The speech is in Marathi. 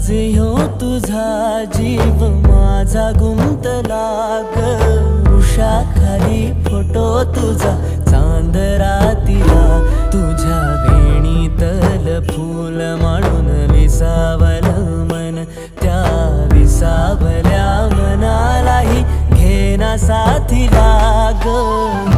आज ह्यो तुझा जीव माझा गुंतला ग उषाखाली फोटो तुझा चांद रातीला तुझ्या वेणीतल फूल म्हणून विसावलं मन त्या विसावल्या मनालाही घेना साथीला ग